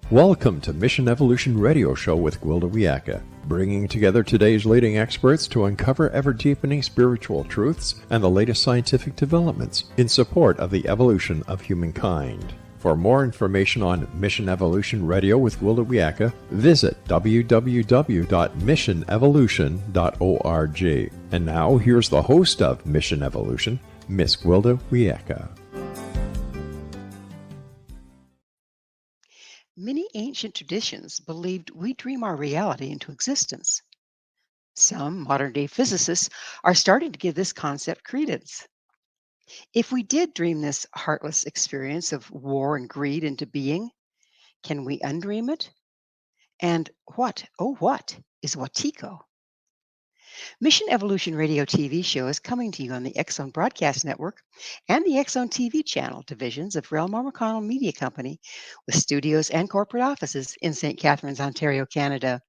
Welcome to Mission Evolution Radio Show with Gwilda Wiyaka, bringing together today's leading experts to uncover ever-deepening spiritual truths and the latest scientific developments in support of the evolution of humankind. For more information on Mission Evolution Radio with Gwilda Wiyaka, visit www.missionevolution.org. And now, here's the host of Mission Evolution, Miss Gwilda Wiyaka. Many ancient traditions believed we dream our reality into existence. Some modern-day physicists are starting to give this concept credence. If we did dream this heartless experience of war and greed into being, can we undream it? And what, oh what, is Wetiko? Mission Evolution Radio TV show is coming to you on the Exxon Broadcast Network and the Exxon TV channel divisions of Relmar McConnell Media Company, with studios and corporate offices in St. Catharines, Ontario, Canada.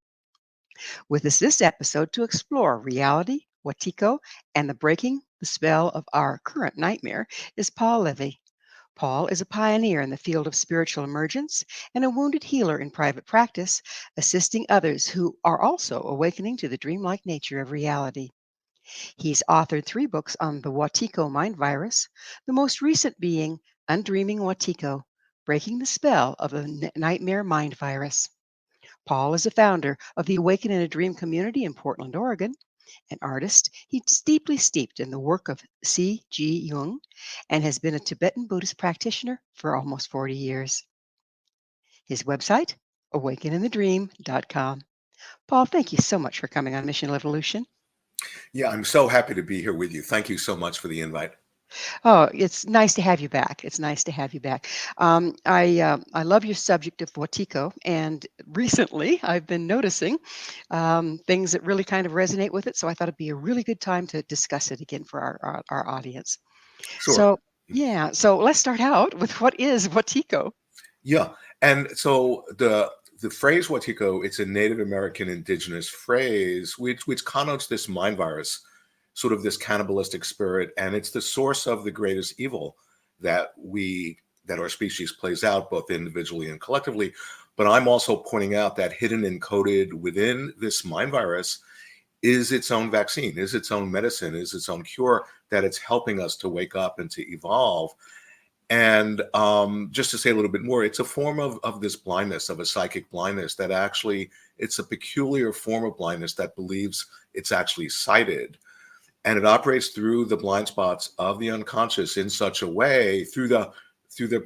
With us this episode to explore reality, Wetiko, and the breaking the spell of our current nightmare is Paul Levy. Paul is a pioneer in the field of spiritual emergence and a wounded healer in private practice, assisting others who are also awakening to the dreamlike nature of reality. He's authored 3 books on the Wetiko mind virus, the most recent being Undreaming Wetiko, Breaking the Spell of the Nightmare Mind Virus. Paul is a founder of the Awaken in a Dream community in Portland, Oregon. An artist, he's deeply steeped in the work of C.G. Jung and has been a Tibetan Buddhist practitioner for almost 40 years. His website, awakeninthedream.com. Paul, thank you so much for coming on Mission Evolution. Yeah, I'm so happy to be here with you. Thank you so much for the invite. Oh, it's nice to have you back. It's nice to have you back. I love your subject of Wetiko, and recently I've been noticing things that really kind of resonate with it. So I thought it'd be a really good time to discuss it again for our audience. Sure. So let's start out with what is Wetiko. Yeah, and so the phrase Wetiko, it's a Native American indigenous phrase which connotes this mind virus, sort of this cannibalistic spirit, and it's the source of the greatest evil that our species plays out, both individually and collectively. But I'm also pointing out that hidden and coded within this mind virus is its own vaccine, is its own medicine, is its own cure, that it's helping us to wake up and to evolve. And just to say a little bit more, it's a form of this blindness, of a psychic blindness, that actually, it's a peculiar form of blindness that believes it's actually sighted. And it operates through the blind spots of the unconscious in such a way, through the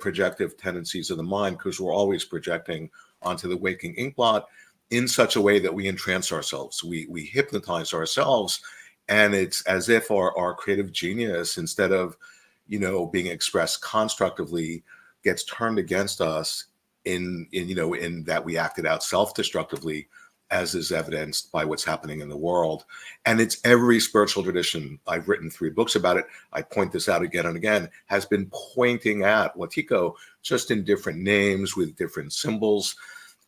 projective tendencies of the mind, because we're always projecting onto the waking inkblot, in such a way that we entrance ourselves, we hypnotize ourselves, and it's as if our creative genius, instead of being expressed constructively, gets turned against us in that we acted out self-destructively, as is evidenced by what's happening in the world. And it's every spiritual tradition. I've written 3 books about it. I point this out again and again, has been pointing at Wetiko, just in different names with different symbols.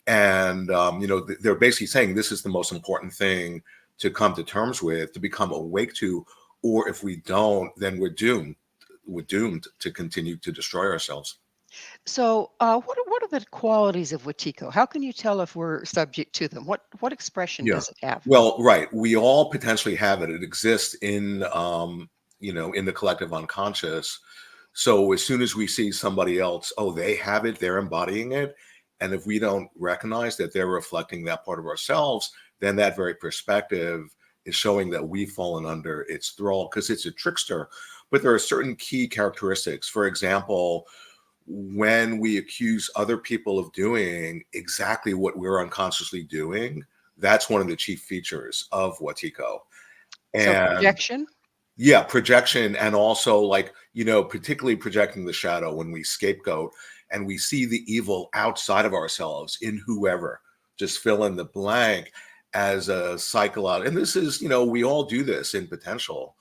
And, they're basically saying this is the most important thing to come to terms with, to become awake to, or if we don't, then we're doomed. We're doomed to continue to destroy ourselves. So, what are the qualities of Wetiko? How can you tell if we're subject to them? What expression does it have? Well, right. We all potentially have it. It exists in in the collective unconscious. So as soon as we see somebody else, they have it, they're embodying it. And if we don't recognize that they're reflecting that part of ourselves, then that very perspective is showing that we've fallen under its thrall, because it's a trickster. But there are certain key characteristics. For example, when we accuse other people of doing exactly what we're unconsciously doing, that's one of the chief features of Wetiko. And so projection? Yeah, projection, and also particularly projecting the shadow, when we scapegoat and we see the evil outside of ourselves in whoever, just fill in the blank, as a psychological. And this is, we all do this in potential.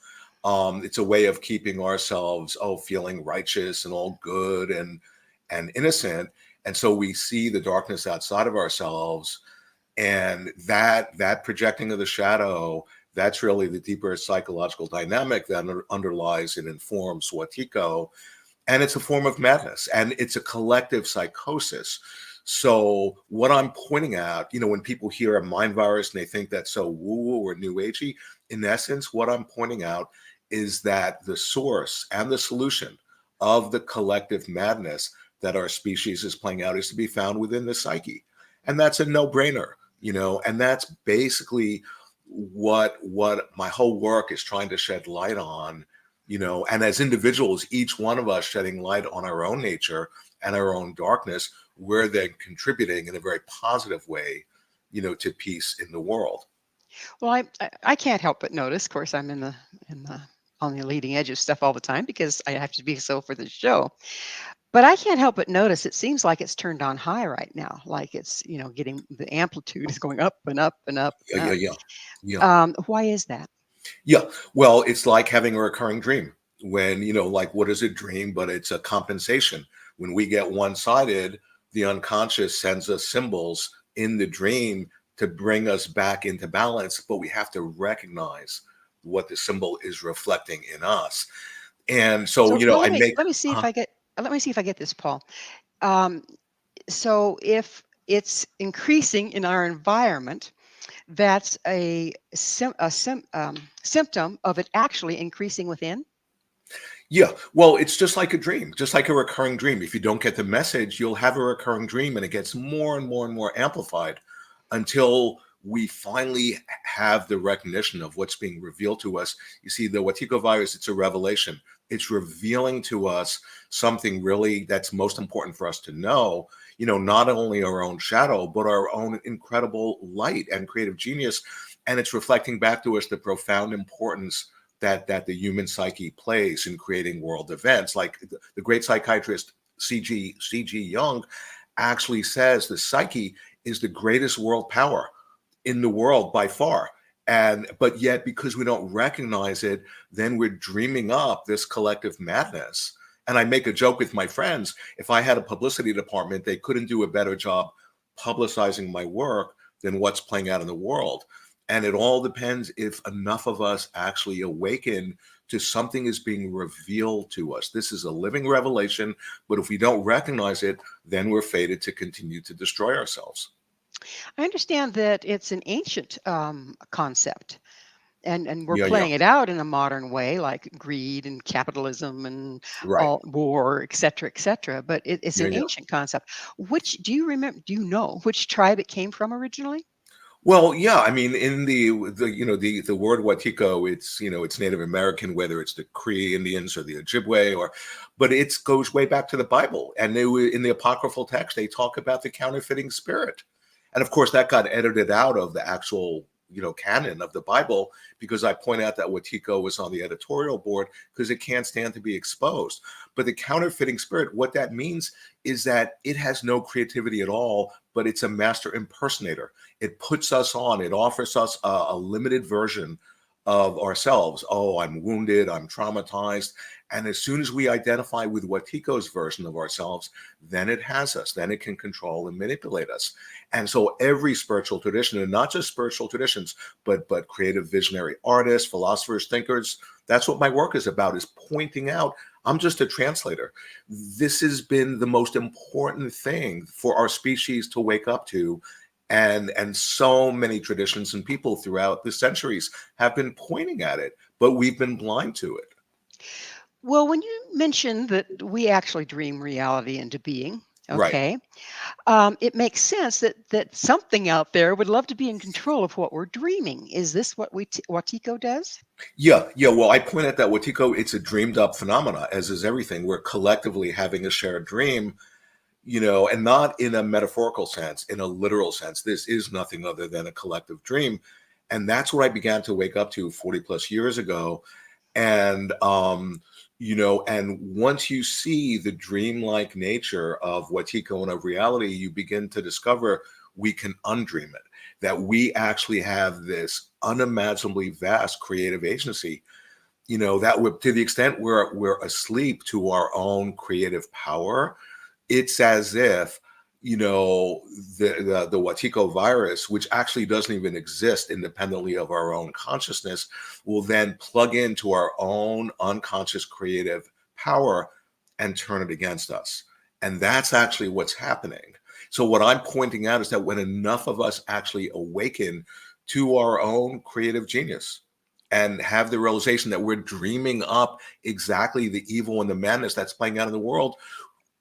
It's a way of keeping ourselves, feeling righteous and all good and innocent. And so we see the darkness outside of ourselves, and that projecting of the shadow, that's really the deeper psychological dynamic that underlies and informs Wetiko. And it's a form of madness, and it's a collective psychosis. So what I'm pointing out, when people hear a mind virus and they think that's so woo-woo or new agey, in essence, what I'm pointing out is that the source and the solution of the collective madness that our species is playing out is to be found within the psyche. And that's a no-brainer, and that's basically what my whole work is trying to shed light on, and as individuals, each one of us shedding light on our own nature and our own darkness, we're then contributing in a very positive way, to peace in the world. Well, I can't help but notice. Of course, I'm in the on the leading edge of stuff all the time because I have to be so for the show. But I can't help but notice it seems like it's turned on high right now. Like it's getting the amplitude is going up and up and up Yeah, and yeah, up. yeah, yeah. Why is that? Yeah. Well, it's like having a recurring dream when, like what is a dream? But it's a compensation. When we get one-sided, the unconscious sends us symbols in the dream to bring us back into balance, but we have to recognize what the symbol is reflecting in us. And so, So well, I make, let me see if I get let me see if I get this, Paul. Um, so if it's increasing in our environment, that's a symptom of it actually increasing within. yeah, well, it's just like a dream, just like a recurring dream. If you don't get the message, you'll have a recurring dream and it gets more and more and more amplified until we finally have the recognition of what's being revealed to us. You see, the Wetiko virus, it's a revelation. It's revealing to us something really that's most important for us to know, not only our own shadow, but our own incredible light and creative genius. And it's reflecting back to us the profound importance that the human psyche plays in creating world events. Like the great psychiatrist C.G. Jung actually says the psyche is the greatest world power in the world by far. But yet, because we don't recognize it, then we're dreaming up this collective madness. And I make a joke with my friends, if I had a publicity department, they couldn't do a better job publicizing my work than what's playing out in the world. And it all depends if enough of us actually awaken to something is being revealed to us. This is a living revelation, but if we don't recognize it, then we're fated to continue to destroy ourselves. I understand that it's an ancient concept, and we're Yeah, yeah, playing it out in a modern way, like greed and capitalism and right. all war, et cetera, et cetera. But it's Yeah, an yeah. ancient concept. Which do you remember? Do you know which tribe it came from originally? Well, yeah, I mean, in the word Wetiko, it's Native American, whether it's the Cree Indians or the Ojibwe, but it goes way back to the Bible, and in the apocryphal text they talk about the counterfeiting spirit, and of course that got edited out of the actual canon of the Bible because I point out that Wetiko was on the editorial board because it can't stand to be exposed. But the counterfeiting spirit, what that means is that it has no creativity at all, but it's a master impersonator. It puts us on, it offers us a limited version of ourselves. Oh, I'm wounded, I'm traumatized. And as soon as we identify with Wetiko's version of ourselves, then it has us, then it can control and manipulate us. And so every spiritual tradition, and not just spiritual traditions, but creative visionary artists, philosophers, thinkers, that's what my work is about, is pointing out I'm just a translator. This has been the most important thing for our species to wake up to. And so many traditions and people throughout the centuries have been pointing at it, but we've been blind to it. Well, when you mentioned that we actually dream reality into being, Right. okay, it makes sense that something out there would love to be in control of what we're dreaming. Is this what Wetiko does? Yeah, yeah. Well, I point out that Wetiko, it's a dreamed up phenomena, as is everything. We're collectively having a shared dream, and not in a metaphorical sense, in a literal sense. This is nothing other than a collective dream. And that's what I began to wake up to 40 plus years ago. And and once you see the dreamlike nature of Wetiko and of reality, you begin to discover we can undream it, that we actually have this unimaginably vast creative agency, that we're, to the extent we're asleep to our own creative power. It's as if the Wetiko virus, which actually doesn't even exist independently of our own consciousness, will then plug into our own unconscious creative power and turn it against us. And that's actually what's happening. So what I'm pointing out is that when enough of us actually awaken to our own creative genius and have the realization that we're dreaming up exactly the evil and the madness that's playing out in the world,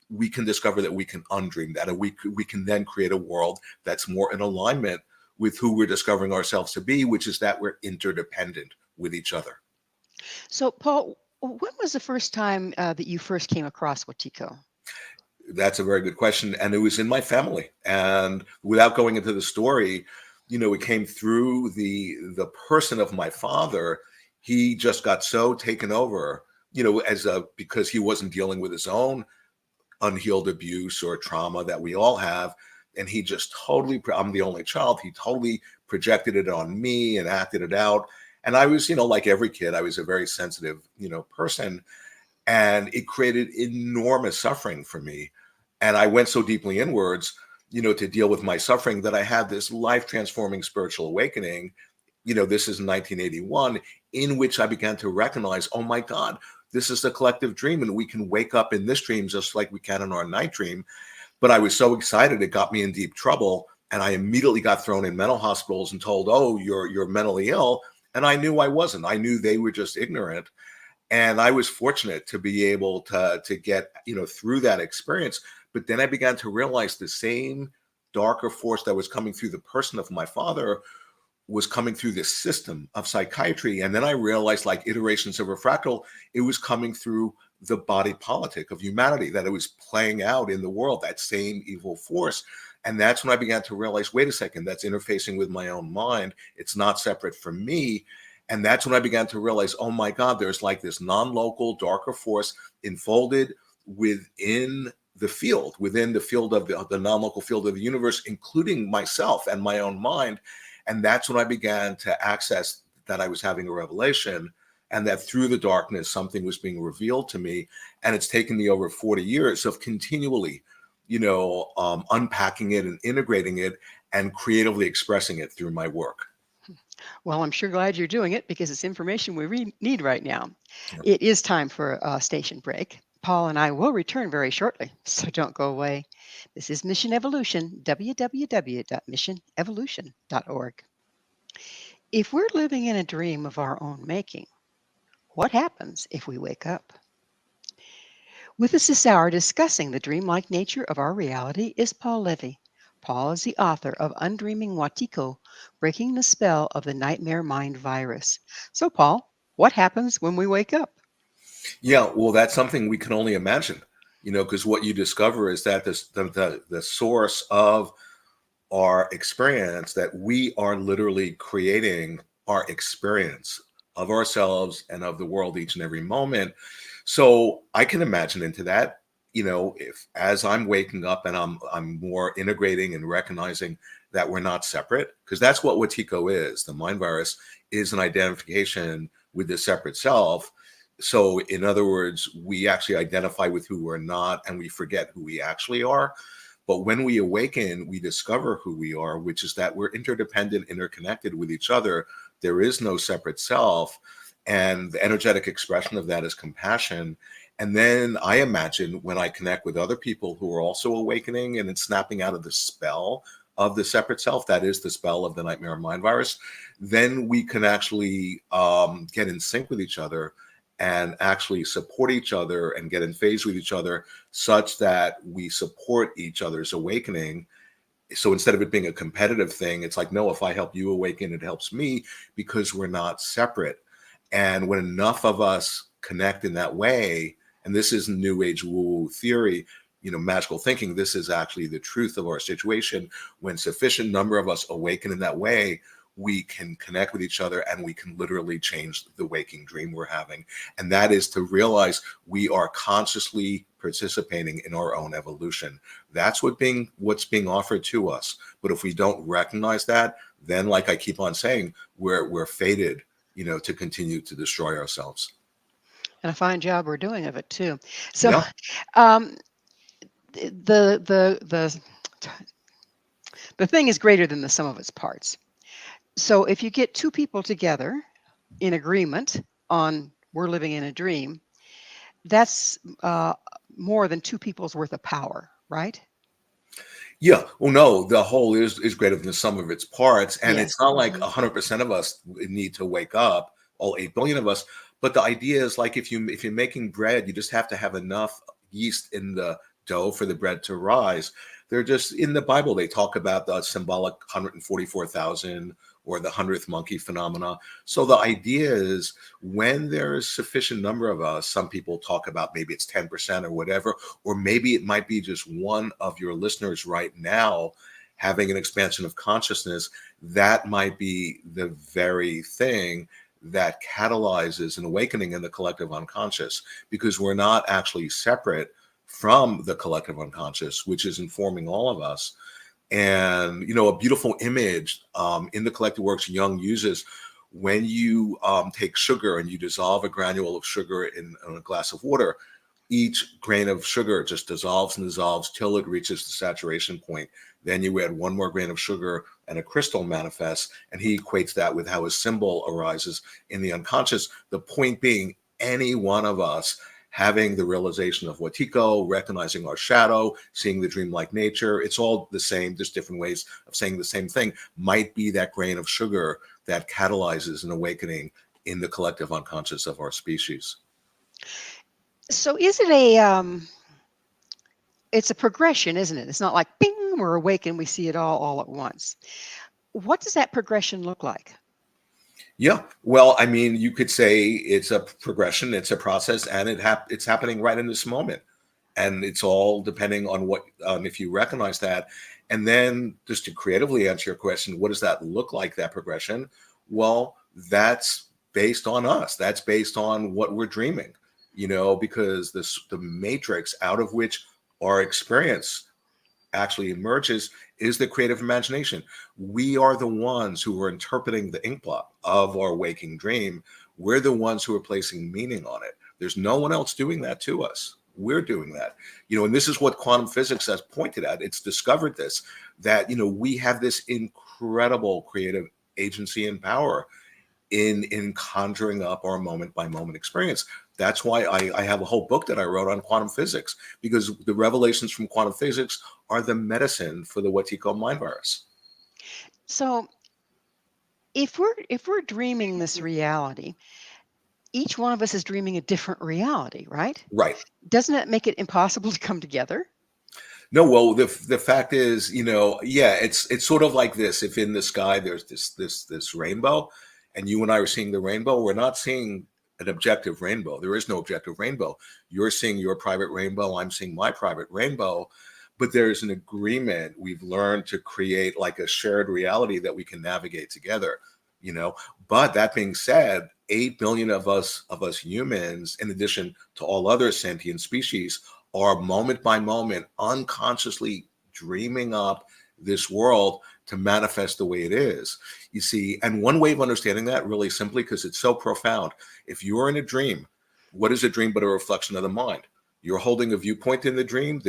we can discover that we can undream that, and we can then create a world that's more in alignment with who we're discovering ourselves to be, which is that we're interdependent with each other. So, Paul, when was the first time that you first came across Wetiko? That's a very good question. And it was in my family. And without going into the story, it came through the person of my father. He just got so taken over, because he wasn't dealing with his own unhealed abuse or trauma that we all have. And he just totally, I'm the only child, he totally projected it on me and acted it out. And I was, like every kid, I was a very sensitive, person. And it created enormous suffering for me. And I went so deeply inwards, to deal with my suffering, that I had this life transforming spiritual awakening. This is 1981, in which I began to recognize, oh my God, this is a collective dream, and we can wake up in this dream just like we can in our night dream. But I was so excited, it got me in deep trouble. And I immediately got thrown in mental hospitals and told, oh, you're mentally ill. And I knew I wasn't. I knew they were just ignorant. And I was fortunate to be able to get, through that experience. But then I began to realize the same darker force that was coming through the person of my father was coming through this system of psychiatry. And then I realized, like iterations of a fractal, it was coming through the body politic of humanity, that it was playing out in the world, that same evil force. And that's when I began to realize, wait a second, that's interfacing with my own mind. It's not separate from me. And that's when I began to realize, oh my God, there's like this non-local darker force enfolded within the field of the non-local field of the universe, including myself and my own mind. And that's when I began to access that I was having a revelation, and that through the darkness, something was being revealed to me. And it's taken me over 40 years of continually, unpacking it and integrating it and creatively expressing it through my work. Well, I'm sure glad you're doing it, because it's information we need right now. Yeah. It is time for a station break. Paul and I will return very shortly, so don't go away. This is Mission Evolution, www.missionevolution.org. If we're living in a dream of our own making, what happens if we wake up? With us this hour discussing the dreamlike nature of our reality is Paul Levy. Paul is the author of Undreaming Wetiko, Breaking the Spell of the Nightmare Mind Virus. So, Paul, what happens when we wake up? Yeah, well, that's something we can only imagine, because what you discover is that the source of our experience, that we are literally creating our experience of ourselves and of the world each and every moment. So I can imagine into that, if as I'm waking up and I'm more integrating and recognizing that we're not separate, because that's what Wetiko is. The mind virus is an identification with the separate self. So in other words, we actually identify with who we're not, and we forget who we actually are. But when we awaken, we discover who we are, which is that we're interdependent, interconnected with each other. There is no separate self. And the energetic expression of that is compassion. And then I imagine when I connect with other people who are also awakening and it's snapping out of the spell of the separate self, that is the spell of the nightmare mind virus, then we can actually get in sync with each other and actually support each other and get in phase with each other, such that we support each other's awakening. So instead of it being a competitive thing, it's like, no, if I help you awaken, it helps me, because we're not separate. And when enough of us connect in that way, and this is New Age woo-woo theory, magical thinking, this is actually the truth of our situation. When sufficient number of us awaken in that way, we can connect with each other, and we can literally change the waking dream we're having. And that is to realize we are consciously participating in our own evolution. That's what's being offered to us. But if we don't recognize that, then, like I keep on saying, we're fated, to continue to destroy ourselves. And a fine job we're doing of it too. So, Yeah. um, the thing is greater than the sum of its parts. So if you get two people together in agreement on we're living in a dream, that's more than two people's worth of power, right? Yeah. Well, no, the whole is greater than the sum of its parts, and Yes. it's not like Mhm. 100% of us need to wake up, all 8 billion of us. But the idea is like if you're making bread, you just have to have enough yeast in the dough for the bread to rise. They're just in the Bible. They talk about the symbolic 144,000 or the hundredth monkey phenomena. So the idea is when there's sufficient number of us, some people talk about maybe it's 10% or whatever, or maybe it might be just one of your listeners right now having an expansion of consciousness. That might be the very thing that catalyzes an awakening in the collective unconscious, because we're not actually separate from the collective unconscious, which is informing all of us. And a beautiful image in the collective works Jung uses, when you take sugar and you dissolve a granule of sugar in a glass of water, each grain of sugar just dissolves and dissolves till it reaches the saturation point. Then you add one more grain of sugar and a crystal manifests, and he equates that with how a symbol arises in the unconscious. The point being, any one of us having the realization of Wetiko, recognizing our shadow, seeing the dreamlike nature, it's all the same, just different ways of saying the same thing, might be that grain of sugar that catalyzes an awakening in the collective unconscious of our species. So is it it's a progression, isn't it? It's not like bing, we're awake and we see it all at once. What does that progression look like? Yeah, well, I mean, you could say it's a progression, it's a process, and it's happening right in this moment, and it's all depending on what if you recognize that, and then just to creatively answer your question, what does that look like? That progression? Well, that's based on us. That's based on what we're dreaming, because the matrix out of which our experience actually emerges is the creative imagination. We are the ones who are interpreting the ink blot of our waking dream. We're the ones who are placing meaning on it. There's no one else doing that to us. We're doing that. And this is what quantum physics has pointed at. It's discovered this, that, we have this incredible creative agency and power in conjuring up our moment by moment experience. That's why I have a whole book that I wrote on quantum physics, because the revelations from quantum physics are the medicine for the Wetiko mind virus. So if we're dreaming this reality, each one of us is dreaming a different reality, right? Right. Doesn't that make it impossible to come together? No, well, the fact is, yeah, it's sort of like this. If in the sky there's this rainbow, and you and I are seeing the rainbow, we're not seeing an objective rainbow. There is no objective rainbow. You're seeing your private rainbow. I'm seeing my private rainbow. But there's an agreement. We've learned to create like a shared reality that we can navigate together. But that being said, 8 billion of us humans, in addition to all other sentient species, are moment by moment unconsciously dreaming up this world to manifest the way it is. You see, and one way of understanding that really simply, because it's so profound, if you're in a dream, what is a dream but a reflection of the mind? You're holding a viewpoint in the dream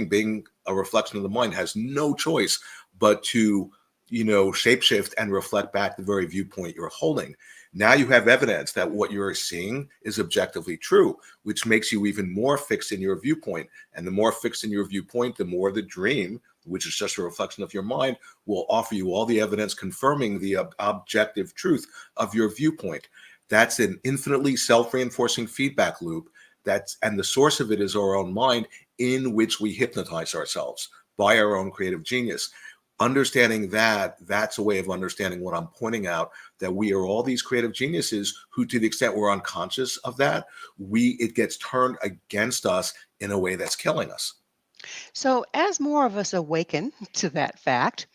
being a reflection of the mind has no choice but to, shapeshift and reflect back the very viewpoint you're holding. Now you have evidence that what you're seeing is objectively true, which makes you even more fixed in your viewpoint. And the more fixed in your viewpoint, the more the dream, which is just a reflection of your mind, will offer you all the evidence confirming the objective truth of your viewpoint. That's an infinitely self-reinforcing feedback loop. And the source of it is our own mind, in which we hypnotize ourselves by our own creative genius. Understanding that's a way of understanding what I'm pointing out, that we are all these creative geniuses who, to the extent we're unconscious of that, it gets turned against us in a way that's killing us. So as more of us awaken to that fact,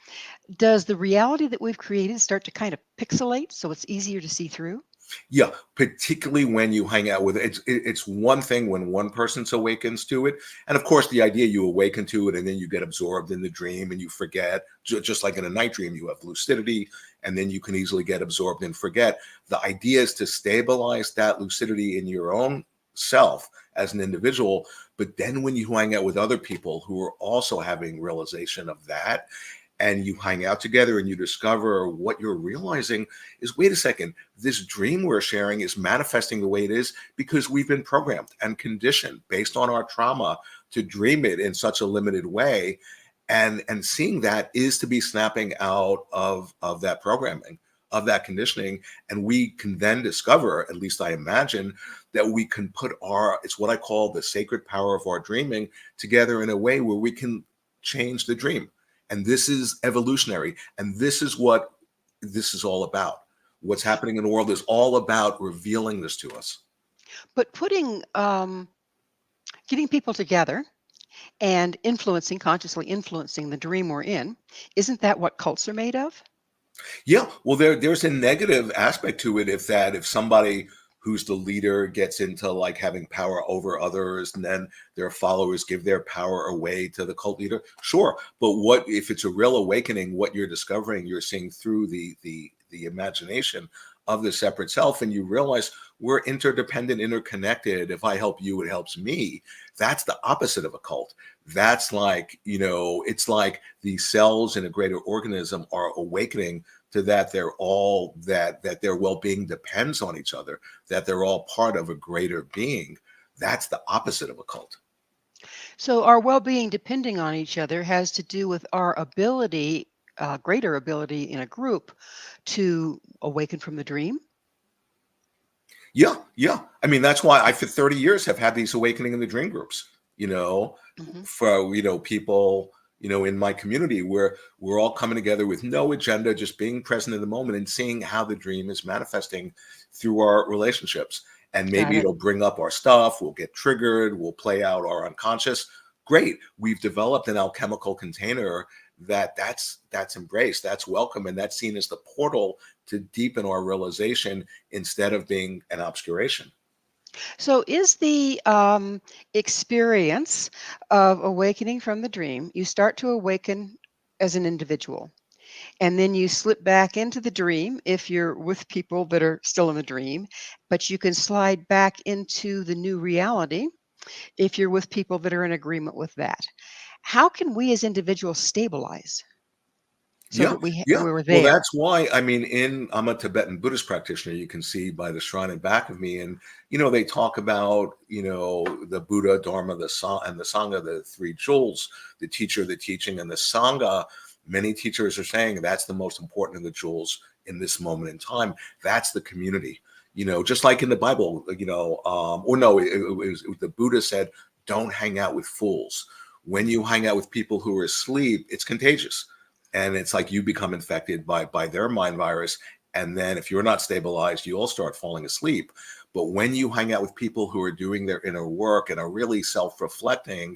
does the reality that we've created start to kind of pixelate so it's easier to see through? Yeah, particularly when you hang out with it. It's one thing when one person awakens to it, and of course, the idea you awaken to it, and then you get absorbed in the dream, and you forget. Just like in a night dream, you have lucidity, and then you can easily get absorbed and forget. The idea is to stabilize that lucidity in your own self as an individual, but then when you hang out with other people who are also having realization of that, and you hang out together and you discover what you're realizing is, wait a second, this dream we're sharing is manifesting the way it is because we've been programmed and conditioned based on our trauma to dream it in such a limited way. And seeing that is to be snapping out of that programming, of that conditioning. And we can then discover, at least I imagine, that we can put it's what I call the sacred power of our dreaming together in a way where we can change the dream. And this is evolutionary. And this is what this is all about. What's happening in the world is all about revealing this to us. But getting people together and consciously influencing the dream we're in, isn't that what cults are made of? Yeah, well, there's a negative aspect to it if somebody who's the leader gets into like having power over others, and then their followers give their power away to the cult leader. Sure, but what if it's a real awakening? What you're discovering, you're seeing through the imagination of the separate self, and you realize we're interdependent, interconnected. If I help you, it helps me. That's the opposite of a cult. That's like, it's like the cells in a greater organism are awakening to that they're all that their well-being depends on each other, that they're all part of a greater being. That's the opposite of a cult. So our well-being depending on each other has to do with our ability, greater ability in a group to awaken from the dream. Yeah. I mean, that's why I, for 30 years, have had these awakening in the dream groups, for, people, in my community where we're all coming together with no agenda, just being present in the moment and seeing how the dream is manifesting through our relationships. And maybe it'll bring up our stuff. We'll get triggered. We'll play out our unconscious. Great. We've developed an alchemical container that's embraced, that's welcome, and that's seen as the portal to deepen our realization instead of being an obscuration. So is the experience of awakening from the dream, you start to awaken as an individual, and then you slip back into the dream if you're with people that are still in the dream, but you can slide back into the new reality if you're with people that are in agreement with that. How can we as individuals stabilize so Yeah, that we yeah. we're Well, there? that's why, I mean, I'm a Tibetan Buddhist practitioner. You can see by the shrine in back of me. And, they talk about, the Buddha, Dharma, the Sangha, the three jewels, the teacher, the teaching, and the Sangha. Many teachers are saying that's the most important of the jewels in this moment in time. That's the community, just like in the Bible, or no, the Buddha said, don't hang out with fools. When you hang out with people who are asleep, it's contagious. And it's like you become infected by their mind virus. And then if you're not stabilized, you'll start falling asleep. But when you hang out with people who are doing their inner work and are really self-reflecting,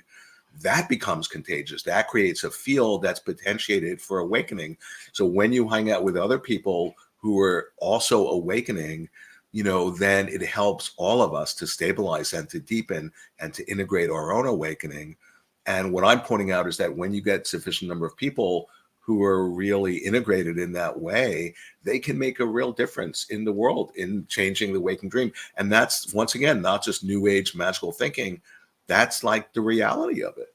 that becomes contagious. That creates a field that's potentiated for awakening. So when you hang out with other people who are also awakening, then it helps all of us to stabilize and to deepen and to integrate our own awakening. And what I'm pointing out is that when you get sufficient number of people who are really integrated in that way, they can make a real difference in the world, in changing the waking dream. And that's, once again, not just new age magical thinking. That's like the reality of it.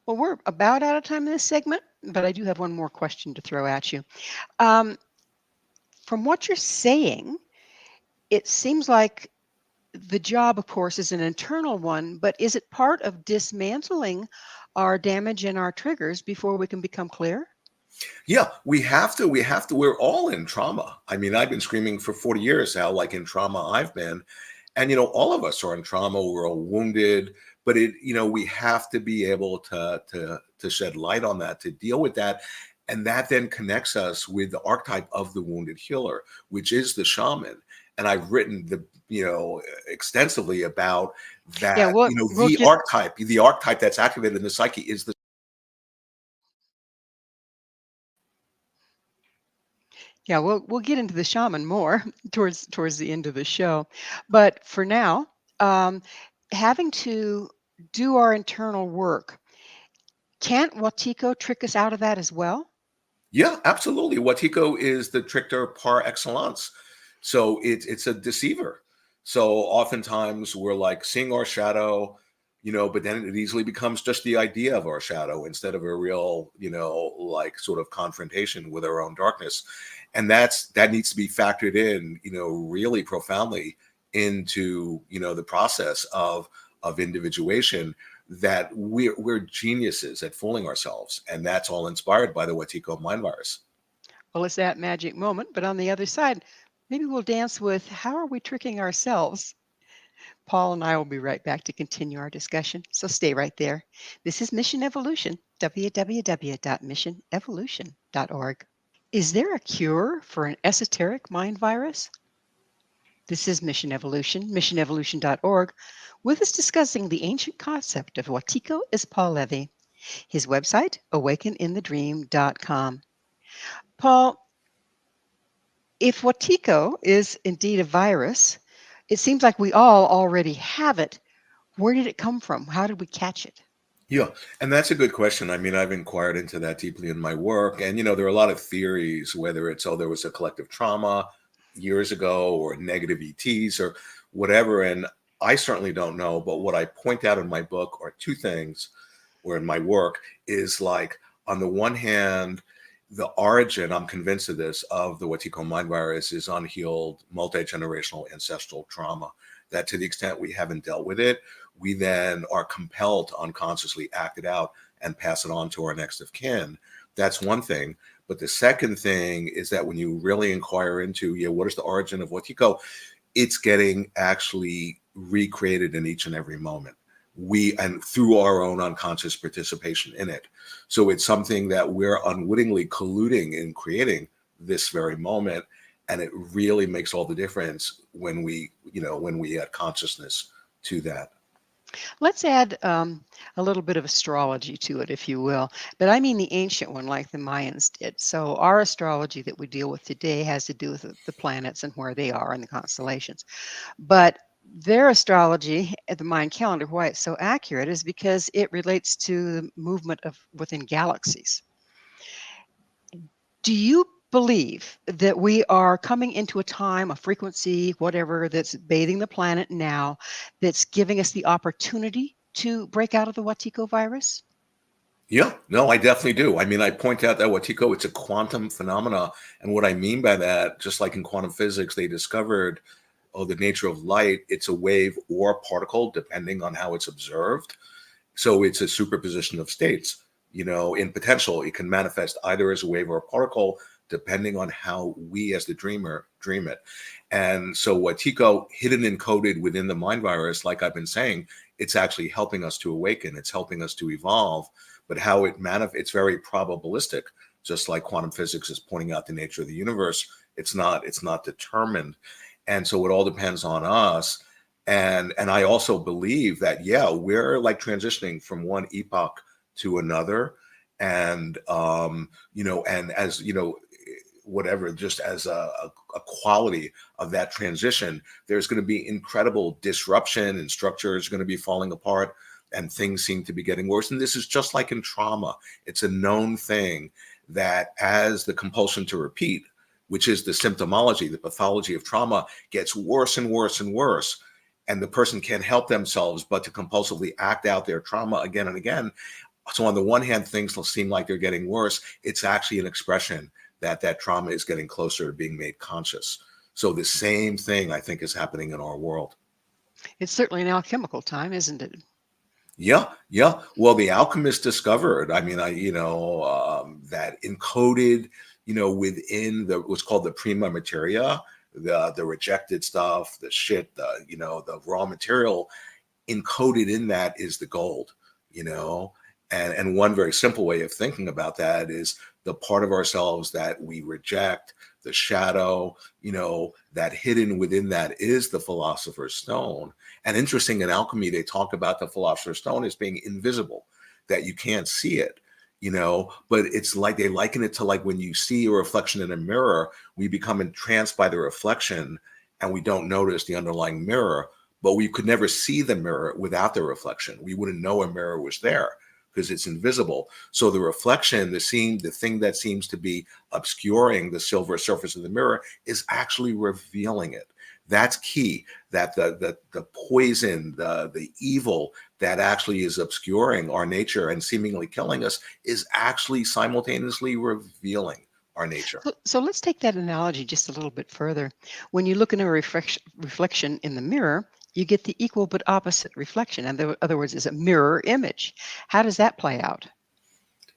Well, we're about out of time in this segment, but I do have one more question to throw at you. Um, from what you're saying, it seems like the job, of course, is an internal one, but is it part of dismantling our damage and our triggers before we can become clear? Yeah, we're all in trauma. I mean, I've been screaming for 40 years how like in trauma I've been. And all of us are in trauma, we're all wounded, but we have to be able to shed light on that, to deal with that. And that then connects us with the archetype of the wounded healer, which is the shaman. And I've written extensively about Yeah, that, we'll get the archetype that's activated in the psyche is the. Yeah, we'll get into the shaman more towards the end of the show, but for now, um, having to do our internal work, can't Watiko trick us out of that as well? Yeah, absolutely. Wetiko is the trickster par excellence. So it's a deceiver. So oftentimes we're like seeing our shadow, but then it easily becomes just the idea of our shadow instead of a real, like sort of confrontation with our own darkness. And that needs to be factored in, really profoundly into, the process of individuation, that we're geniuses at fooling ourselves, and that's all inspired by the Wetiko mind virus. Well, it's that magic moment, but on the other side, maybe we'll dance with how are we tricking ourselves? Paul and I will be right back to continue our discussion, so stay right there. This is Mission Evolution, www.missionevolution.org. Is there a cure for an esoteric mind virus? This is Mission Evolution, missionevolution.org. With us discussing the ancient concept of Wetiko is Paul Levy. His website, awakeninthedream.com. Paul, if Wetiko is indeed a virus, it seems like we all already have it. Where did it come from? How did we catch it? Yeah, and that's a good question. I mean, I've inquired into that deeply in my work, and there are a lot of theories, whether it's there was a collective trauma years ago, or negative ETs, or whatever. And I certainly don't know. But what I point out in my book are two things, or in my work, is like, on the one hand, the origin, I'm convinced of this, of the Wetiko mind virus is unhealed multi-generational ancestral trauma. That to the extent we haven't dealt with it, we then are compelled to unconsciously act it out and pass it on to our next of kin. That's one thing. But the second thing is that when you really inquire into, what is the origin of Wetiko, it's getting actually recreated in each and every moment. And through our own unconscious participation in it. So it's something that we're unwittingly colluding in creating this very moment. And it really makes all the difference when we add consciousness to that. Let's add a little bit of astrology to it, if you will. But I mean the ancient one, like the Mayans did. So our astrology that we deal with today has to do with the planets and where they are in the constellations. But their astrology at the Mayan calendar, why it's so accurate, is because it relates to the movement within galaxies. Do you believe that we are coming into a time, a frequency, whatever, that's bathing the planet now, that's giving us the opportunity to break out of the Wetiko virus? Yeah, no, I definitely do. I mean, I point out that Wetiko, it's a quantum phenomena. And what I mean by that, just like in quantum physics, they discovered, the nature of light, it's a wave or particle, depending on how it's observed. So it's a superposition of states. In potential, it can manifest either as a wave or a particle, depending on how we as the dreamer dream it. And so Wetiko, hidden and coded within the mind virus, like I've been saying, it's actually helping us to awaken. It's helping us to evolve. But how it's very probabilistic, just like quantum physics is pointing out the nature of the universe. It's not determined. And so it all depends on us. And I also believe that, we're like transitioning from one epoch to another. And, and as, whatever, just as a quality of that transition, there's going to be incredible disruption, and structures are going to be falling apart, and things seem to be getting worse. And this is just like in trauma. It's a known thing that as the compulsion to repeat, which is the symptomology, the pathology of trauma, gets worse and worse and worse, and the person can't help themselves but to compulsively act out their trauma again and again. So on the one hand, things will seem like they're getting worse. It's actually an expression that trauma is getting closer to being made conscious. So the same thing, I think, is happening in our world. It's certainly an alchemical time, isn't it? Yeah. Well, the alchemists discovered, I mean, that encoded, within what's called the prima materia, the rejected stuff, the shit, the raw material, encoded in that is the gold, and one very simple way of thinking about that is the part of ourselves that we reject, the shadow, that hidden within that is the philosopher's stone. And interesting, in alchemy, they talk about the philosopher's stone as being invisible, that you can't see it, but it's like they liken it to like when you see a reflection in a mirror, we become entranced by the reflection and we don't notice the underlying mirror, but we could never see the mirror without the reflection. We wouldn't know a mirror was there because it's invisible. So the reflection, the thing that seems to be obscuring the silver surface of the mirror is actually revealing it. That's key, that the poison, the evil that actually is obscuring our nature and seemingly killing us is actually simultaneously revealing our nature. So let's take that analogy just a little bit further. When you look in a reflection in the mirror, You get the equal but opposite reflection. In other words, it's a mirror image. How does that play out?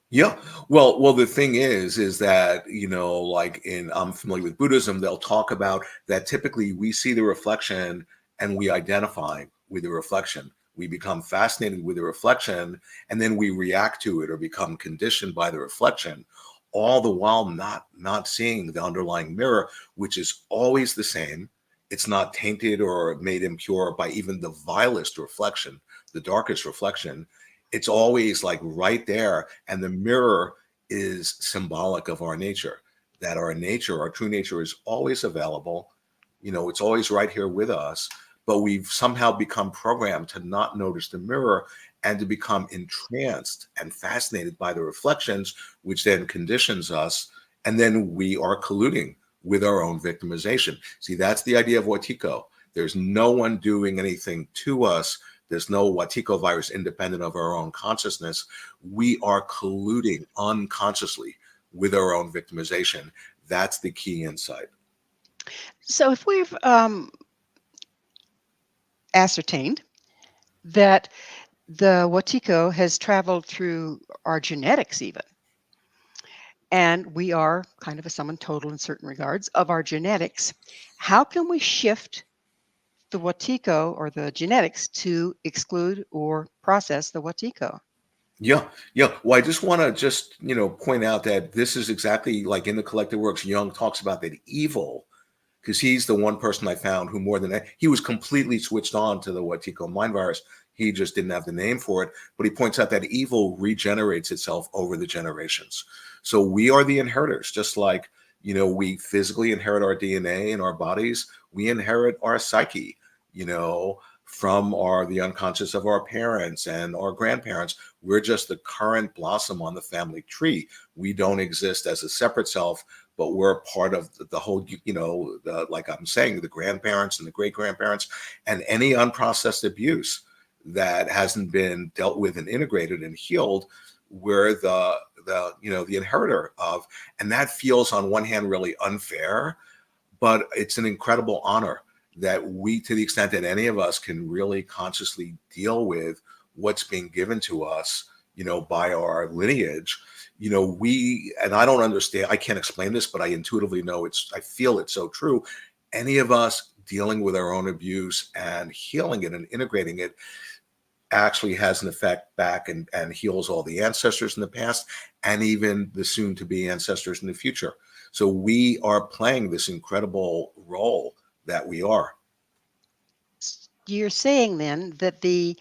Yeah. Well, the thing is that, like I'm familiar with Buddhism, they'll talk about that typically we see the reflection and we identify with the reflection. We become fascinated with the reflection and then we react to it or become conditioned by the reflection, all the while not seeing the underlying mirror, which is always the same. It's not tainted or made impure by even the vilest reflection, the darkest reflection. It's always like right there. And the mirror is symbolic of our nature, that our nature, our true nature is always available. It's always right here with us, but we've somehow become programmed to not notice the mirror and to become entranced and fascinated by the reflections, which then conditions us. And then we are colluding with our own victimization. See, that's the idea of Wetiko. There's no one doing anything to us. There's no Wetiko virus independent of our own consciousness. We are colluding unconsciously with our own victimization. That's the key insight. So if we've ascertained that the Wetiko has traveled through our genetics even, and we are kind of a sum total in certain regards of our genetics, how can we shift the Wetiko or the genetics to exclude or process the Wetiko? Yeah. Well, I just want to point out that this is exactly like in the collective works, Jung talks about that evil, because he's the one person I found who he was completely switched on to the Wetiko mind virus. He just didn't have the name for it, but he points out that evil regenerates itself over the generations. So we are the inheritors, just like, we physically inherit our DNA in our bodies. We inherit our psyche, from the unconscious of our parents and our grandparents. We're just the current blossom on the family tree. We don't exist as a separate self, but we're part of the whole, like I'm saying, the grandparents and the great grandparents, and any unprocessed abuse that hasn't been dealt with and integrated and healed, we're the inheritor of. And that feels on one hand really unfair, but it's an incredible honor that we, to the extent that any of us can really consciously deal with what's being given to us, by our lineage, and I don't understand, I can't explain this, but I intuitively know I feel it's so true. Any of us dealing with our own abuse and healing it and integrating it actually has an effect back and heals all the ancestors in the past and even the soon to be ancestors in the future. So we are playing this incredible role that we are. You're saying then that the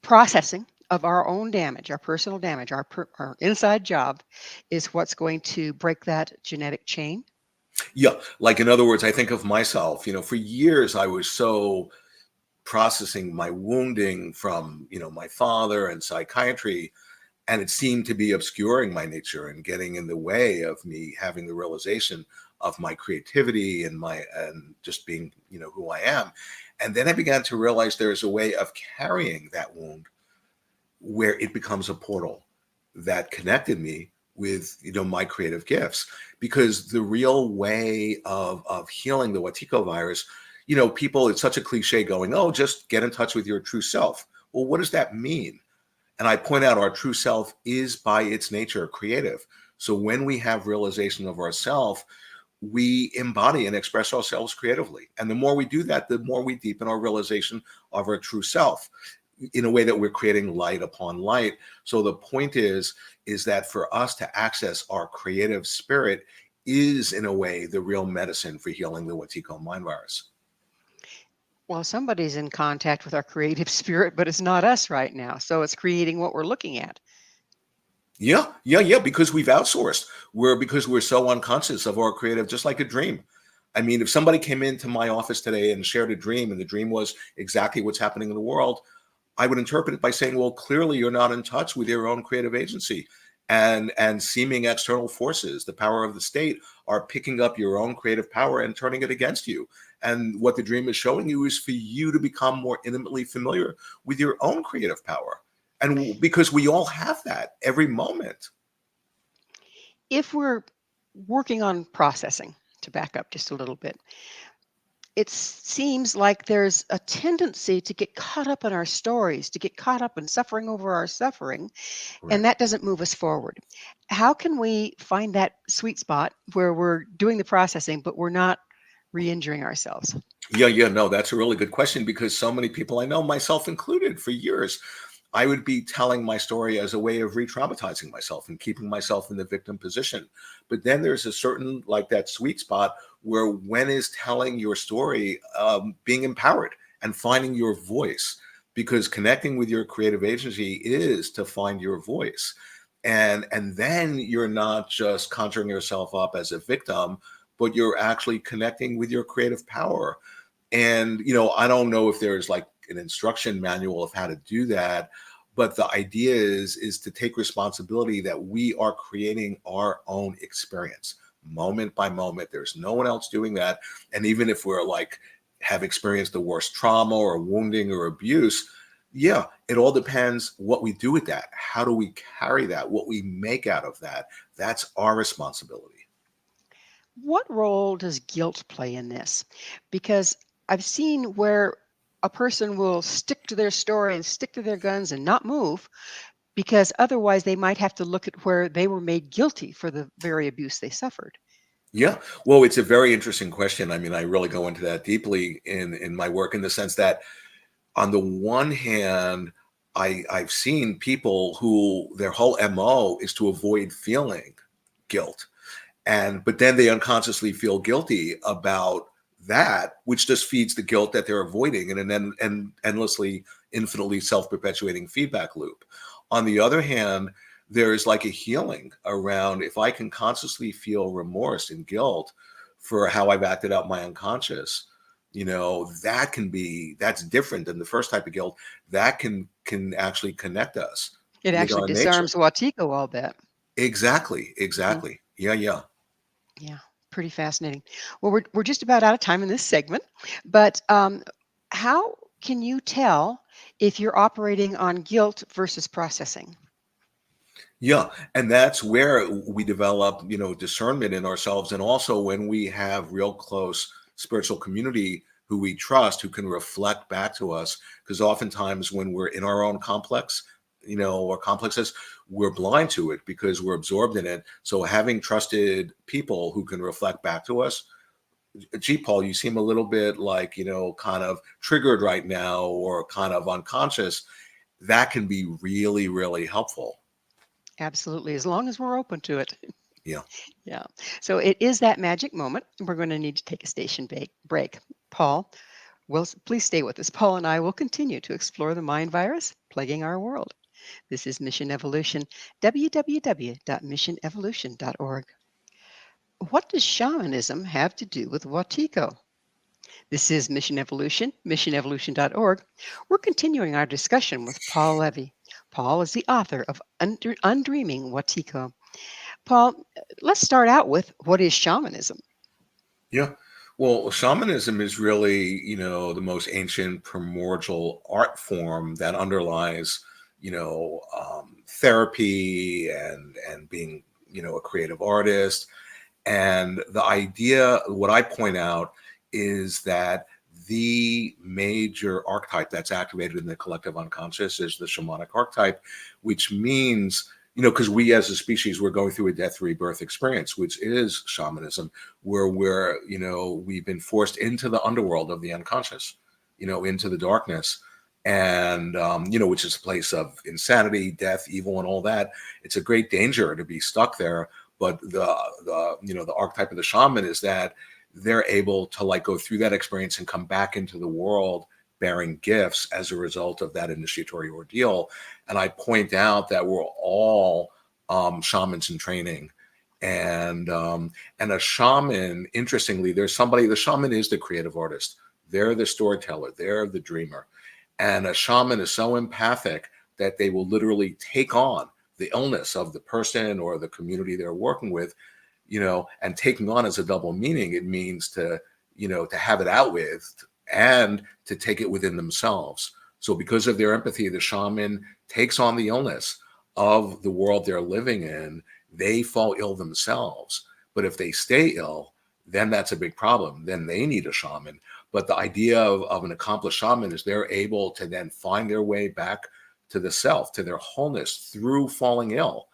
processing of our own damage, our personal damage, our inside job is what's going to break that genetic chain? Yeah. Like, in other words, I think of myself, for years I was so processing my wounding from, my father and psychiatry, and it seemed to be obscuring my nature and getting in the way of me having the realization of my creativity and just being, who I am. And then I began to realize there's a way of carrying that wound where it becomes a portal that connected me with, my creative gifts. Because the real way of healing the Wetiko virus, people, it's such a cliche going, oh, just get in touch with your true self. Well, what does that mean? And I point out our true self is by its nature creative. So when we have realization of ourself, we embody and express ourselves creatively. And the more we do that, the more we deepen our realization of our true self in a way that we're creating light upon light. So the point is that for us to access our creative spirit is in a way the real medicine for healing the Wetiko mind virus. Well, somebody's in contact with our creative spirit, but it's not us right now. So it's creating what we're looking at. Yeah, because we've outsourced. Because we're so unconscious of our creative, just like a dream. I mean, if somebody came into my office today and shared a dream, and the dream was exactly what's happening in the world, I would interpret it by saying, well, clearly you're not in touch with your own creative agency. And seeming external forces, the power of the state, are picking up your own creative power and turning it against you. And what the dream is showing you is for you to become more intimately familiar with your own creative power. And because we all have that every moment. If we're working on processing, to back up just a little bit, it seems like there's a tendency to get caught up in our stories, to get caught up in suffering over our suffering, Right. and that doesn't move us forward. How can we find that sweet spot where we're doing the processing, but we're not re-injuring ourselves? Yeah, no, that's a really good question because so many people I know, myself included, for years, I would be telling my story as a way of re-traumatizing myself and keeping myself in the victim position. But then there's a certain, like, that sweet spot where when is telling your story being empowered and finding your voice, because connecting with your creative agency is to find your voice. And then you're not just conjuring yourself up as a victim, but you're actually connecting with your creative power. And, I don't know if there's like an instruction manual of how to do that, but the idea is to take responsibility that we are creating our own experience moment by moment. There's no one else doing that. And even if we're like have experienced the worst trauma or wounding or abuse, yeah, it all depends what we do with that. How do we carry that? What we make out of that? That's our responsibility. What role does guilt play in this? Because I've seen where a person will stick to their story and stick to their guns and not move because otherwise they might have to look at where they were made guilty for the very abuse they suffered. Yeah. Well, it's a very interesting question. I mean, I really go into that deeply in my work, in the sense that on the one hand, I've seen people who their whole MO is to avoid feeling guilt. But then they unconsciously feel guilty about that, which just feeds the guilt that they're avoiding, and an endlessly, infinitely self-perpetuating feedback loop. On the other hand, there's like a healing around, if I can consciously feel remorse and guilt for how I've acted out my unconscious, that's different than the first type of guilt. That can actually connect us It with actually our nature. disarms Wetiko, I'll bet. Exactly, Mhm. exactly. Yeah. Yeah, pretty fascinating. Well, we're just about out of time in this segment, but how can you tell if you're operating on guilt versus processing? Yeah, and that's where we develop, discernment in ourselves, and also when we have real close spiritual community who we trust, who can reflect back to us. Because oftentimes when we're in our own complex, or complexes, we're blind to it because we're absorbed in it. So having trusted people who can reflect back to us, gee, Paul, you seem a little bit like, kind of triggered right now, or kind of unconscious. That can be really, really helpful. Absolutely, as long as we're open to it. Yeah. Yeah. So it is that magic moment. We're going to need to take a station break. Paul, please stay with us. Paul and I will continue to explore the mind virus plaguing our world. This is Mission Evolution, www.missionevolution.org. What does shamanism have to do with Wetiko? This is Mission Evolution, missionevolution.org. We're continuing our discussion with Paul Levy. Paul is the author of Undreaming Wetiko. Paul, let's start out with what is shamanism? Yeah. Well, shamanism is really, the most ancient primordial art form that underlies, therapy and being, a creative artist. And the idea, what I point out, is that the major archetype that's activated in the collective unconscious is the shamanic archetype, which means, because we as a species, we're going through a death rebirth experience, which is shamanism, where we've been forced into the underworld of the unconscious, into the darkness. And, which is a place of insanity, death, evil, and all that. It's a great danger to be stuck there. But the archetype of the shaman is that they're able to like go through that experience and come back into the world bearing gifts as a result of that initiatory ordeal. And I point out that we're all shamans in training. And a shaman, interestingly, the shaman is the creative artist. They're the storyteller. They're the dreamer. And a shaman is so empathic that they will literally take on the illness of the person or the community they're working with, and taking on as a double meaning. It means to have it out with and to take it within themselves. So because of their empathy, the shaman takes on the illness of the world they're living in. They fall ill themselves. But if they stay ill, then that's a big problem. Then they need a shaman. But the idea of an accomplished shaman is they're able to then find their way back to the self, to their wholeness through falling ill,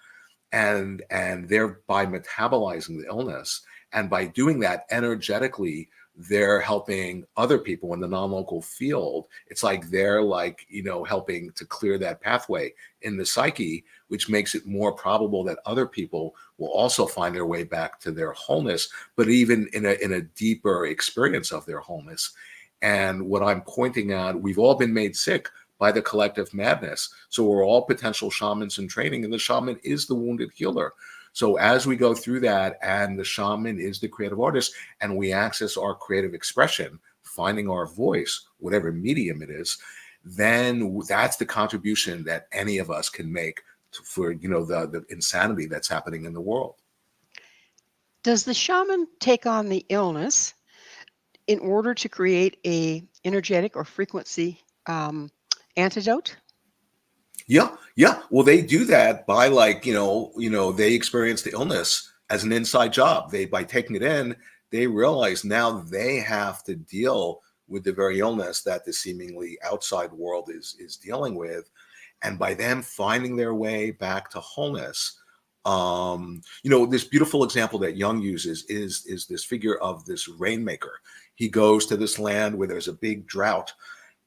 and thereby metabolizing the illness. And by doing that energetically, they're helping other people in the non-local field. It's like they're like, helping to clear that pathway in the psyche, which makes it more probable that other people will also find their way back to their wholeness, but even in a deeper experience of their wholeness. And what I'm pointing out, we've all been made sick by the collective madness. So we're all potential shamans in training, and the shaman is the wounded healer. So as we go through that, and the shaman is the creative artist, and we access our creative expression, finding our voice, whatever medium it is, then that's the contribution that any of us can make for the insanity that's happening in the world. Does the shaman take on the illness in order to create a energetic or frequency antidote? Yeah. Well, they do that by they experience the illness as an inside job. By taking it in, they realize now they have to deal with the very illness that the seemingly outside world is dealing with. And by them finding their way back to wholeness, this beautiful example that Jung uses is this figure of this rainmaker. He goes to this land where there's a big drought,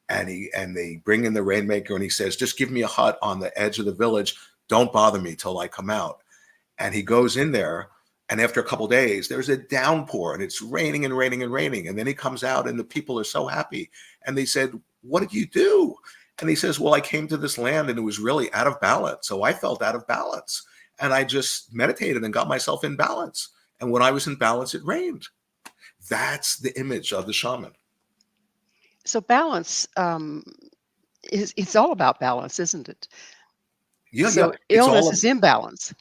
and they bring in the rainmaker, and he says, just give me a hut on the edge of the village. Don't bother me till I come out. And he goes in there, and after a couple of days, there's a downpour, and it's raining and raining and raining. And then he comes out, and the people are so happy. And they said, what did you do? And he says, well, I came to this land, and it was really out of balance. So I felt out of balance. And I just meditated and got myself in balance. And when I was in balance, it rained. That's the image of the shaman. So balance it's all about balance, isn't it? Yeah. So illness is imbalance.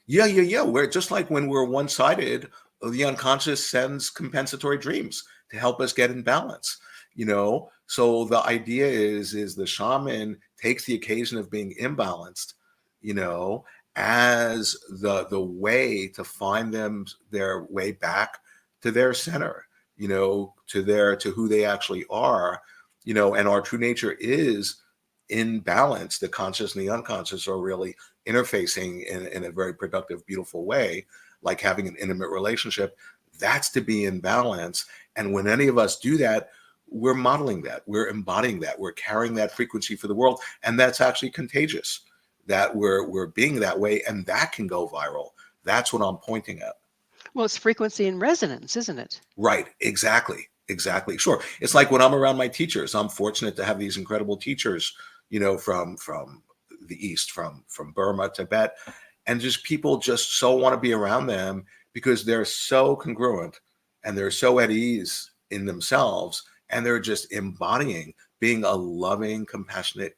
Yeah. We're just like when we're one-sided, the unconscious sends compensatory dreams to help us get in balance. So the idea is the shaman takes the occasion of being imbalanced, as the way to find their way back to their center, to who they actually are, and our true nature is in balance. The conscious and the unconscious are really interfacing in a very productive, beautiful way, like having an intimate relationship. That's to be in balance. And when any of us do that, we're modeling that, we're embodying that, we're carrying that frequency for the world. And that's actually contagious, that we're being that way, and that can go viral. That's what I'm pointing at. Well, it's frequency and resonance, isn't it? Right. Exactly. Sure. It's like when I'm around my teachers, I'm fortunate to have these incredible teachers, from the East, from Burma, Tibet, and just people just so want to be around them because they're so congruent and they're so at ease in themselves, and they're just embodying being a loving, compassionate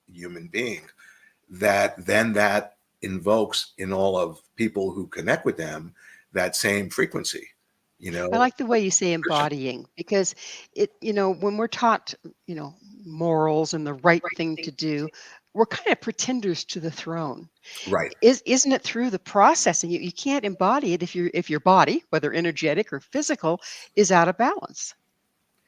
human being, that invokes in all of people who connect with them that same frequency. I like the way you say embodying, because when we're taught, morals and the right thing to do, we're kind of pretenders to the throne. Right. Isn't it through the processing? You can't embody it if your body, whether energetic or physical, is out of balance.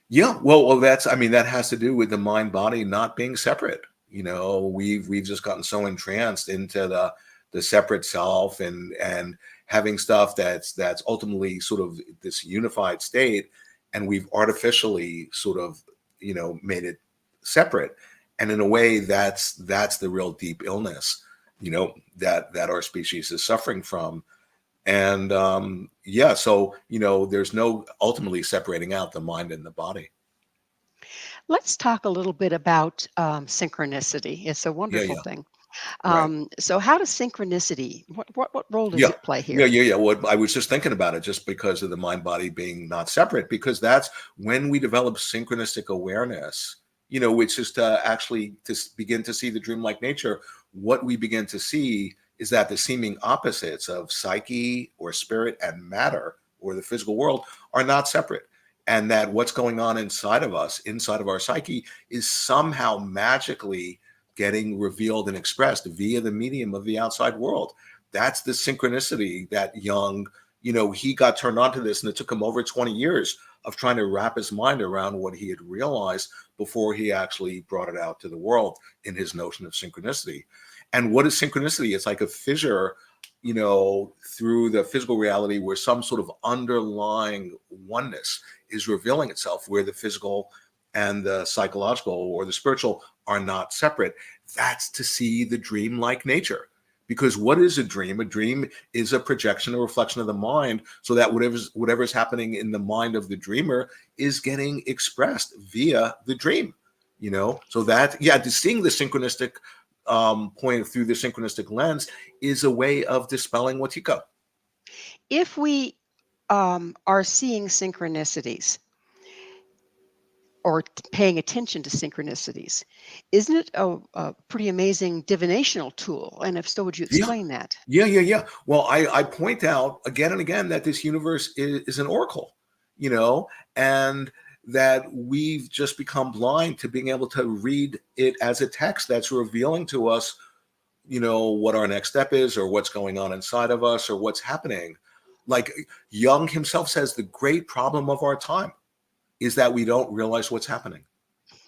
Yeah. Well, that has to do with the mind body not being separate. We've just gotten so entranced into the separate self and having stuff that's ultimately sort of this unified state, and we've artificially sort of made it separate. And in a way, that's the real deep illness that our species is suffering from. And so there's no ultimately separating out the mind and the body. Let's talk a little bit about synchronicity. It's a wonderful thing. Right. So how does synchronicity, what role does it play here? Yeah. Well, I was just thinking about it just because of the mind body being not separate, because that's when we develop synchronistic awareness, which is to begin to see the dreamlike nature. What we begin to see is that the seeming opposites of psyche or spirit and matter or the physical world are not separate. And that what's going on inside of us, inside of our psyche, is somehow magically getting revealed and expressed via the medium of the outside world. That's the synchronicity that Jung he got turned on to this, and it took him over 20 years of trying to wrap his mind around what he had realized before he actually brought it out to the world in his notion of synchronicity. And what is synchronicity? It's like a fissure, through the physical reality where some sort of underlying oneness is revealing itself, where the physical and the psychological or the spiritual are not separate. That's to see the dreamlike nature. Because what is a dream? A dream is a projection, a reflection of the mind, so that whatever's happening in the mind of the dreamer is getting expressed via the dream. So that, seeing the synchronistic point through the synchronistic lens is a way of dispelling Wetiko. If we are seeing synchronicities or paying attention to synchronicities, isn't it a pretty amazing divinational tool? And if so, would you explain that? Yeah. Well, I point out again and again that this universe is an oracle, and that we've just become blind to being able to read it as a text that's revealing to us, what our next step is, or what's going on inside of us, or what's happening. Like Jung himself says, the great problem of our time is that we don't realize what's happening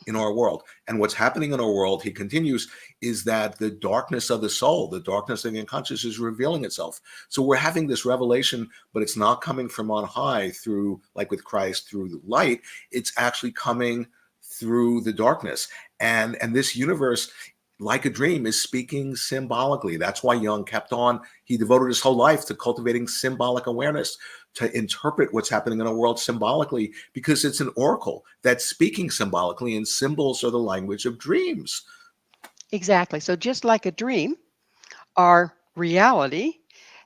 in our world. And what's happening in our world, he continues, is that the darkness of the soul, the darkness of the unconscious is revealing itself. So we're having this revelation, but it's not coming from on high through, like with Christ, through the light. It's actually coming through the darkness. And this universe, like a dream, is speaking symbolically. That's why Jung kept on. He devoted his whole life to cultivating symbolic awareness, to interpret what's happening in our world symbolically, because it's an oracle that's speaking symbolically, and symbols are the language of dreams. Exactly. So just like a dream, our reality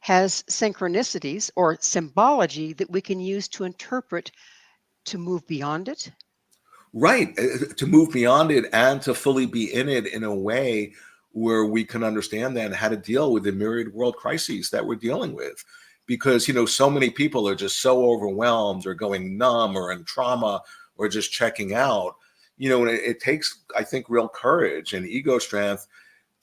has synchronicities or symbology that we can use to interpret, to move beyond it. Right. To move beyond it and to fully be in it in a way where we can understand then how to deal with the myriad world crises that we're dealing with. Because, so many people are just so overwhelmed or going numb or in trauma or just checking out, and it takes, I think, real courage and ego strength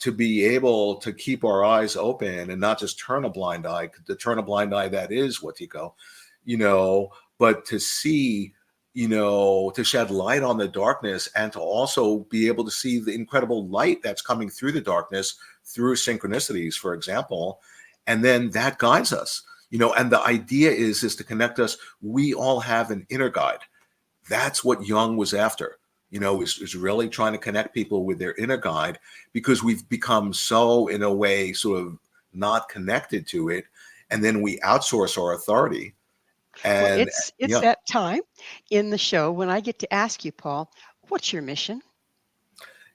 to be able to keep our eyes open and not just turn a blind eye, that is Wetiko, but to see, to shed light on the darkness, and to also be able to see the incredible light that's coming through the darkness through synchronicities, for example. And then that guides us. And the idea is to connect us. We all have an inner guide. That's what Jung was after, is really trying to connect people with their inner guide, because we've become so, in a way, sort of not connected to it. And then we outsource our authority. And well, it's that time in the show when I get to ask you, Paul, what's your mission?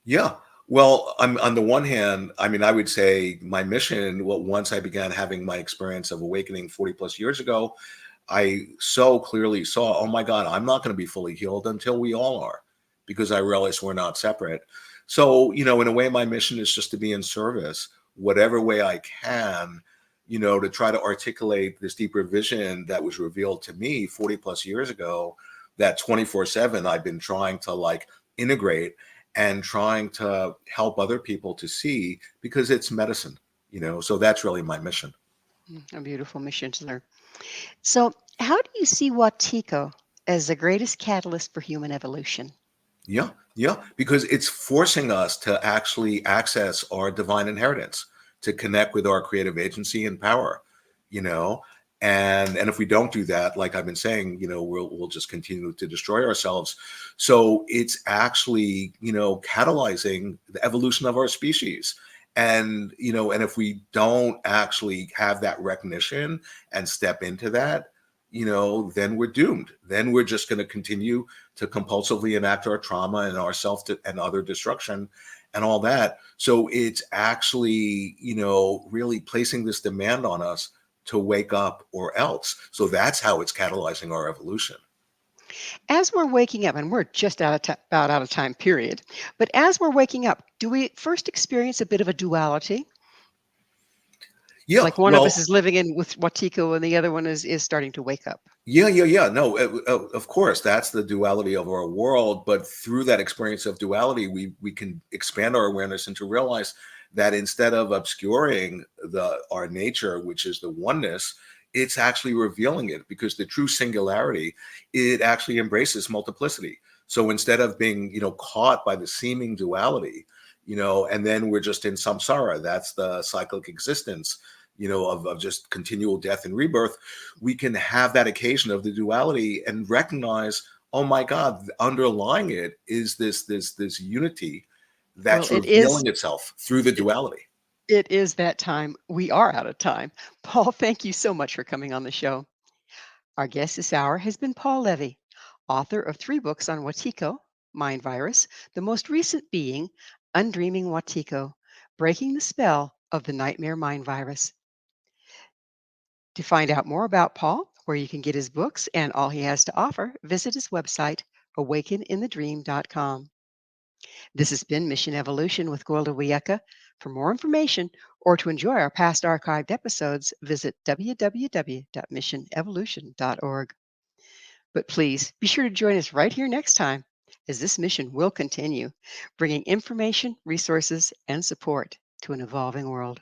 Yeah. Well, I'm on the one hand, I would say my mission, once I began having my experience of awakening 40 plus years ago, I so clearly saw, oh my God, I'm not going to be fully healed until we all are, because I realized we're not separate. So, in a way, my mission is just to be in service, whatever way I can, to try to articulate this deeper vision that was revealed to me 40 plus years ago, that 24/7 I've been trying to integrate and trying to help other people to see, because it's medicine, so that's really my mission. A beautiful mission to learn. So how do you see Wetiko as the greatest catalyst for human evolution? Yeah, because it's forcing us to actually access our divine inheritance, to connect with our creative agency and power, and if we don't do that, like I've been saying, we'll just continue to destroy ourselves. So it's actually, catalyzing the evolution of our species. And, and if we don't actually have that recognition and step into that, then we're doomed. Then we're just going to continue to compulsively enact our trauma and our and other destruction and all that. So it's actually, really placing this demand on us to wake up or else. So that's how it's catalyzing our evolution. As we're waking up, and we're just about out of time, period. But as we're waking up, do we first experience a bit of a duality? Yeah. Like one of us is living in with Wetiko and the other one is starting to wake up. Yeah. No, of course, that's the duality of our world. But through that experience of duality, we can expand our awareness and to realize that instead of obscuring our nature, which is the oneness, it's actually revealing it, because the true singularity, it actually embraces multiplicity. So instead of being, caught by the seeming duality, and then we're just in samsara, that's the cyclic existence, of just continual death and rebirth, we can have that occasion of the duality and recognize, oh my God, underlying it is this unity Well, that's revealing itself through the duality. it is that time. We are out of time. Paul, thank you so much for coming on the show. Our guest this hour has been Paul Levy, author of 3 books on Wetiko, mind virus, the most recent being Undreaming Wetiko, breaking the spell of the nightmare mind virus. To find out more about Paul, where you can get his books and all he has to offer, visit his website, awakeninthedream.com. This has been Mission Evolution with Gwilda Wiyaka. For more information or to enjoy our past archived episodes, visit www.missionevolution.org. But please be sure to join us right here next time, as this mission will continue, bringing information, resources, and support to an evolving world.